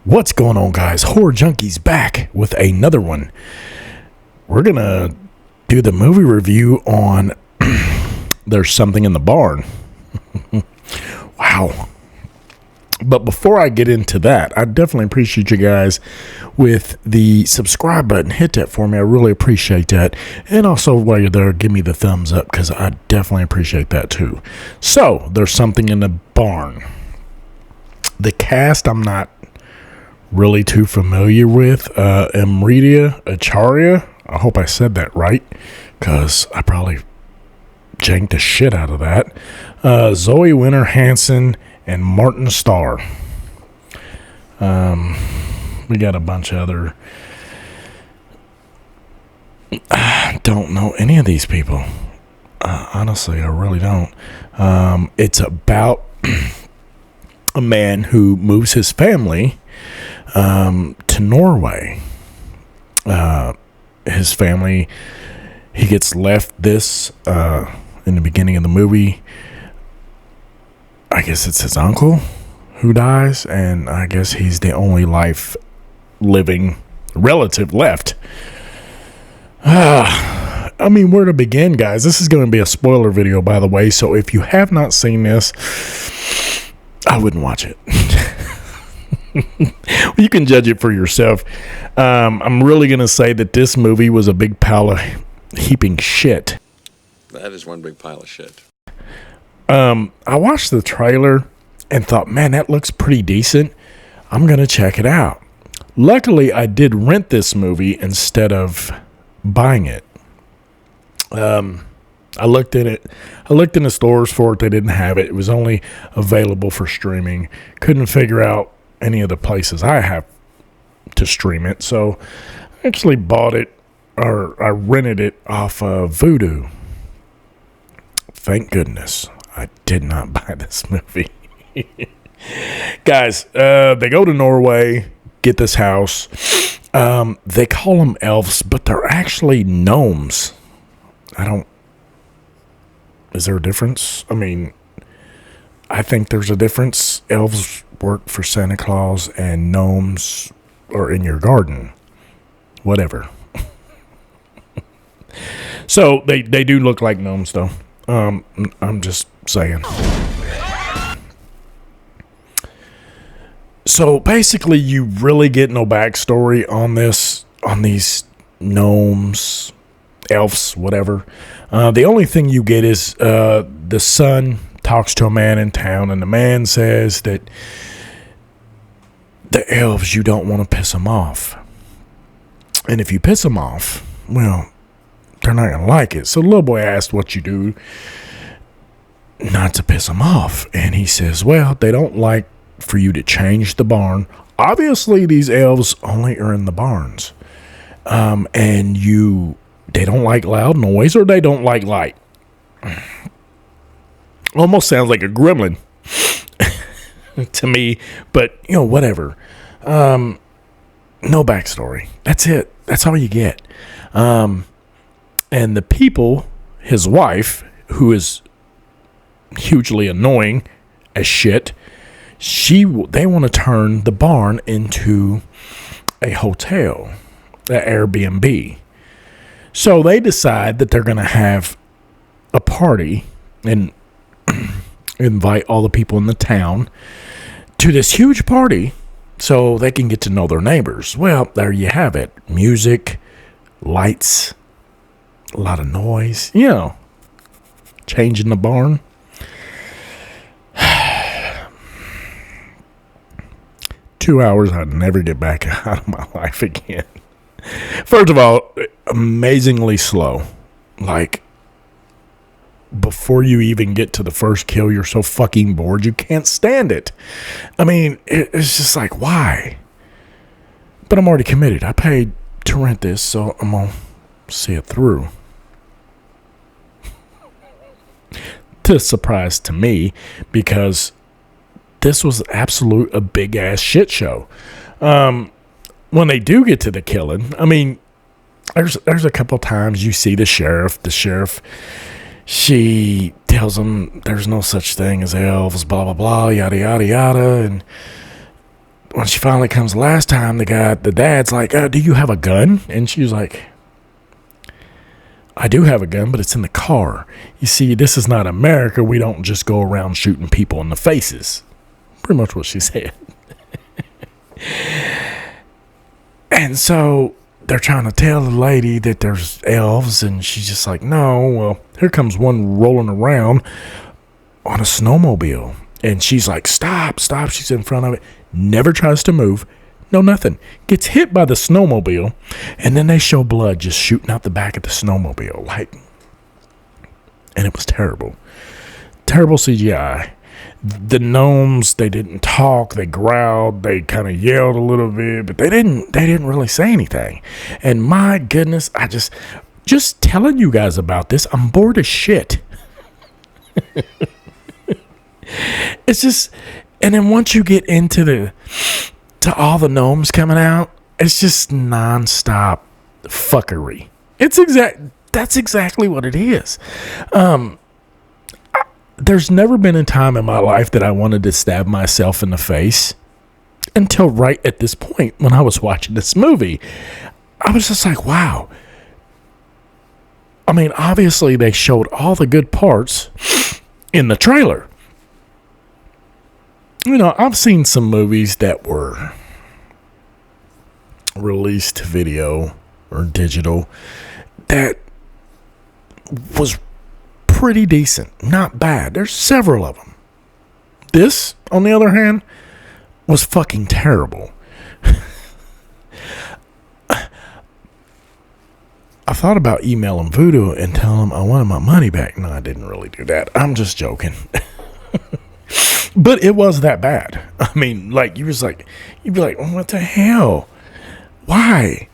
What's going on, guys? Horror Junkies back with another one. We're gonna do the movie review on There's Something in the Barn. Wow. But before I get into that, I definitely appreciate you guys with the subscribe button. Hit that for me. I really appreciate that. And also, while you're there, give me the thumbs up because I definitely appreciate that too. So, There's Something in the Barn. The cast, I'm not really too familiar with. Amrita Acharya. I hope I said that right because I probably janked the shit out of that. Zoe Winter Hansen and Martin Starr. We got a bunch of other. I don't know any of these people. Honestly, I really don't. It's about a man who moves his family to Norway. His family, he gets left this in the beginning of the movie. I guess it's his uncle who dies, and I guess he's the only living relative left. I mean, where to begin, guys? This is going to be a spoiler video, by the way, so if you have not seen this, I wouldn't watch it. You can judge it for yourself. I'm really going to say that this movie was a big pile of heaping shit. That is one big pile of shit. I watched the trailer and thought, man, that looks pretty decent. I'm going to check it out. Luckily, I did rent this movie instead of buying it. I looked in the stores for it. They didn't have it. It was only available for streaming. Couldn't figure out any of the places I have to stream it. So I actually bought it, or I rented it off of Vudu. Thank goodness I did not buy this movie. Guys, they go to Norway, get this house. They call them elves, but they're actually gnomes. Is there a difference? I mean, I think there's a difference. Elves work for Santa Claus and gnomes are in your garden. Whatever. So they do look like gnomes, though. I'm just saying. So basically, you really get no backstory on these gnomes, elves, whatever. The only thing you get is the son talks to a man in town, and the man says that the elves, you don't want to piss them off. And if you piss them off, well, they're not going to like it. So the little boy asked what you do not to piss them off. And he says, well, they don't like for you to change the barn. Obviously, these elves only are in the barns. And they don't like loud noise, or they don't like light. Almost sounds like a gremlin to me, but, whatever. No backstory. That's it. That's all you get. And the people, his wife, who is hugely annoying as shit, they want to turn the barn into a hotel, an Airbnb. So they decide that they're going to have a party and invite all the people in the town to this huge party so they can get to know their neighbors. Well, there you have it. Music, lights, a lot of noise, changing the barn. 2 hours I'd never get back out of my life again. First of all, amazingly slow. Like, before you even get to the first kill, you're so fucking bored, you can't stand it. I mean, it's just like, why? But I'm already committed. I paid to rent this, so I'm going to see it through. To surprise to me, because this was a big ass shit show. When they do get to the killing, I mean, there's a couple times you see the sheriff. The sheriff, she tells him there's no such thing as elves, blah blah blah, yada yada yada, and when she finally comes last time, the dad's like, do you have a gun? And she's like, I do have a gun, but it's in the car. You see, this is not America. We don't just go around shooting people in the faces. Pretty much what she said. And so they're trying to tell the lady that there's elves, and she's just like, no. Well, here comes one rolling around on a snowmobile. And she's like, stop. She's in front of it. Never tries to move. No, nothing. Gets hit by the snowmobile, and then they show blood just shooting out the back of the snowmobile. And it was terrible. Terrible CGI. The gnomes, they didn't talk. They growled. They kind of yelled a little bit, but they didn't really say anything. And my goodness, I just telling you guys about this, I'm bored as shit. It's just, and then once you get into all the gnomes coming out, it's just nonstop fuckery. That's exactly what it is. There's never been a time in my life that I wanted to stab myself in the face until right at this point when I was watching this movie. I was just like, wow. I mean, obviously they showed all the good parts in the trailer. You know, I've seen some movies that were released to video or digital that was pretty decent. Not bad. There's several of them. This, on the other hand, was fucking terrible. I thought about emailing Voodoo and telling them I wanted my money back. No, I didn't really do that. I'm just joking. But it was that bad. I mean, like, you'd be like, what the hell? Why?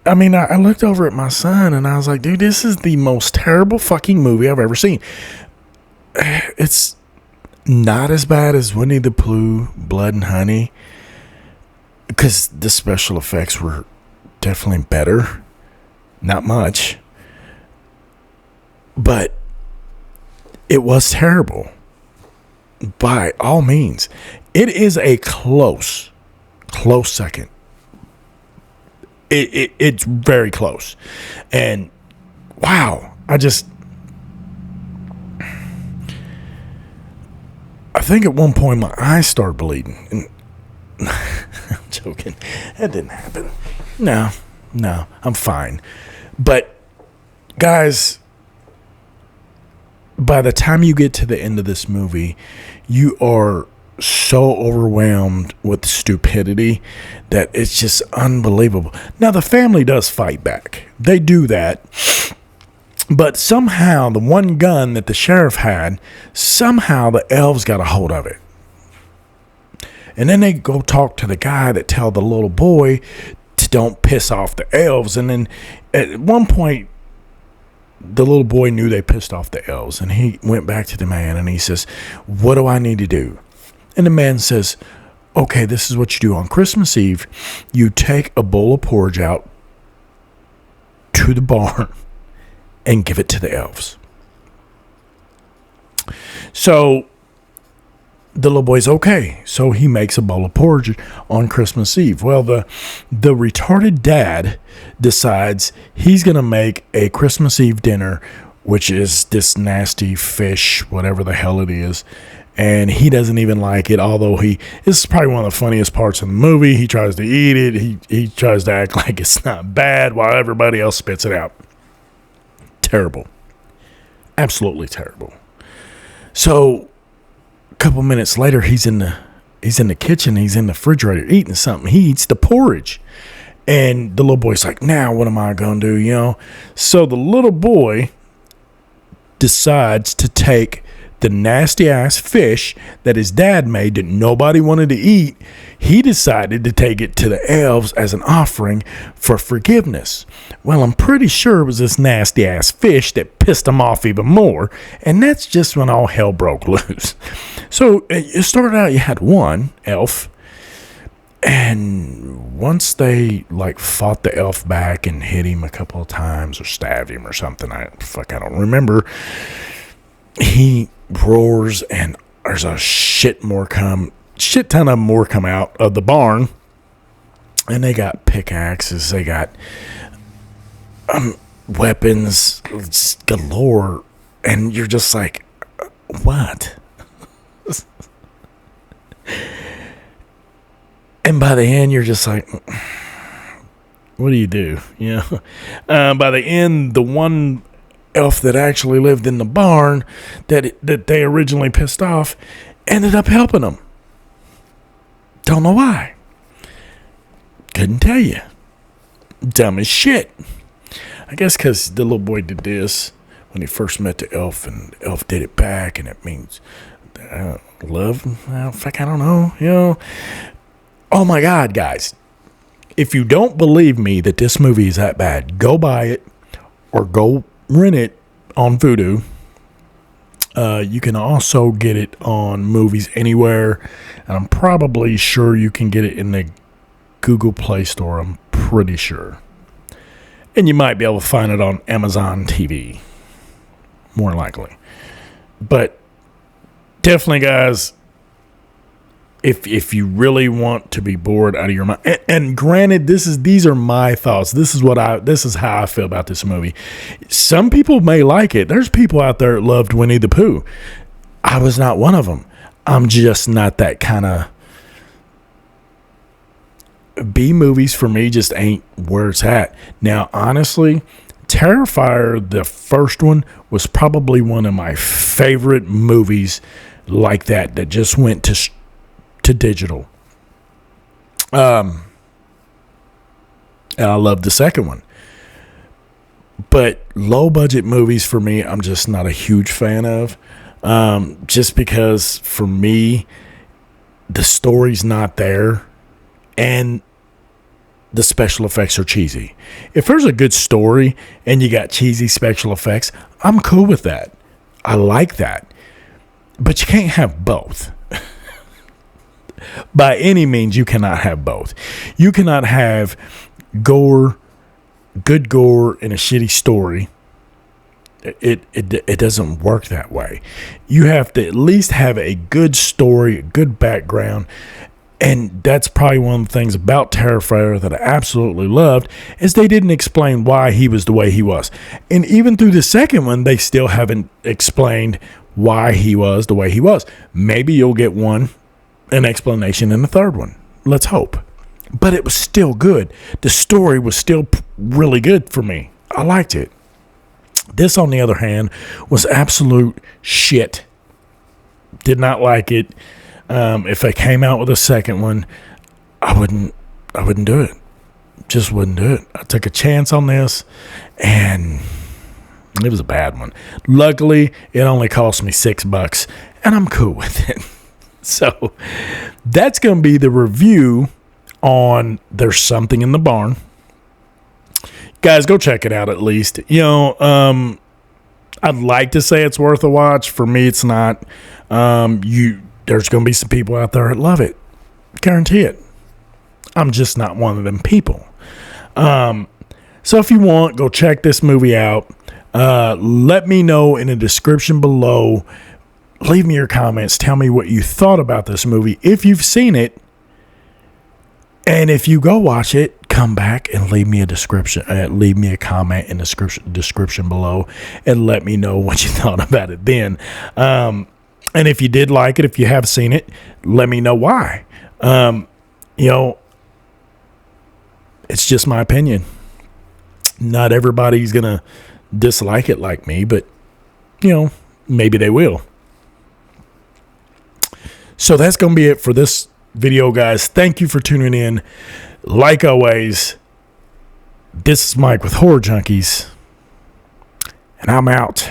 I mean, I looked over at my son and I was like, dude, this is the most terrible fucking movie I've ever seen. It's not as bad as Winnie the Pooh, Blood and Honey, because the special effects were definitely better. Not much. But it was terrible. By all means. It is a close second. It's very close. And wow, I think at one point my eyes started bleeding. And I'm joking. That didn't happen. No, I'm fine. But guys, by the time you get to the end of this movie, you are so overwhelmed with stupidity that it's just unbelievable. Now, the family does fight back. They do that. But somehow, the one gun that the sheriff had, somehow the elves got a hold of it. And then they go talk to the guy that tell the little boy to don't piss off the elves. And then at one point, the little boy knew they pissed off the elves, and he went back to the man and he says, what do I need to do? And the man says, okay, this is what you do on Christmas Eve. You take a bowl of porridge out to the barn and give it to the elves. So the little boy's okay. So he makes a bowl of porridge on Christmas Eve. Well, the retarded dad decides he's going to make a Christmas Eve dinner, which is this nasty fish, whatever the hell it is. And he doesn't even like it, although this is probably one of the funniest parts of the movie. He tries to eat it. He tries to act like it's not bad while everybody else spits it out. Terrible. Absolutely terrible. So a couple minutes later, he's in the kitchen. He's in the refrigerator eating something. He eats the porridge. And the little boy's like, now what am I going to do, you know? So the little boy decides to take the nasty ass fish that his dad made that nobody wanted to eat. He decided to take it to the elves as an offering for forgiveness. Well, I'm pretty sure it was this nasty ass fish that pissed him off even more. And that's just when all hell broke loose. So it started out, you had one elf. And once they fought the elf back and hit him a couple of times or stabbed him or something, I don't remember. He roars and there's a shit more come. shit ton of more come out of the barn, and they got pickaxes, they got weapons galore, and you're just like, what? And by the end, you're just like, what do you do? You know, by the end, the one elf that actually lived in the barn that they originally pissed off ended up helping them. Don't know why. Couldn't tell you. Dumb as shit. I guess because the little boy did this when he first met the elf, and the elf did it back, and it means love. Well, fuck, I don't know. You know. Oh my God, guys. If you don't believe me that this movie is that bad, go buy it or go rent it on Vudu. You can also get it on Movies Anywhere, and I'm probably sure you can get it in the Google Play Store. I'm pretty sure. And you might be able to find it on Amazon TV, more likely. But definitely, guys, if you really want to be bored out of your mind, and granted, these are my thoughts. This is how I feel about this movie. Some people may like it. There's people out there that loved Winnie the Pooh. I was not one of them. I'm just not that kind of. B movies for me just ain't where it's at. Now, honestly, Terrifier, the first one, was probably one of my favorite movies like that just went to digital. And I love the second one. But low budget movies for me, I'm just not a huge fan of. Just because for me, the story's not there and the special effects are cheesy. If there's a good story and you got cheesy special effects, I'm cool with that. I like that. But you can't have both. By any means, you cannot have both. You cannot have gore, good gore, and a shitty story. It doesn't work that way. You have to at least have a good story, a good background. And that's probably one of the things about Terrifier that I absolutely loved, is they didn't explain why he was the way he was. And even through the second one, they still haven't explained why he was the way he was. Maybe you'll get an explanation in the third one. Let's hope. But it was still good. The story was still really good for me. I liked it. This, on the other hand, was absolute shit. Did not like it. If they came out with a second one, I wouldn't do it. Just wouldn't do it. I took a chance on this, and it was a bad one. Luckily, it only cost me $6, and I'm cool with it. So that's going to be the review on There's Something in the Barn. Guys, go check it out at least. You know, I'd like to say it's worth a watch. For me, it's not. There's going to be some people out there that love it. Guarantee it. I'm just not one of them people. So if you want, go check this movie out. Let me know in the description below. Leave me your comments. Tell me what you thought about this movie. If you've seen it, and if you go watch it, come back and leave me a description. Leave me a comment in the description below, and let me know what you thought about it then. And if you did like it, if you have seen it, let me know why. You know, it's just my opinion. Not everybody's going to dislike it like me, but, you know, maybe they will. So that's going to be it for this video, guys. Thank you for tuning in. Like always, this is Mike with Horror Junkies, and I'm out.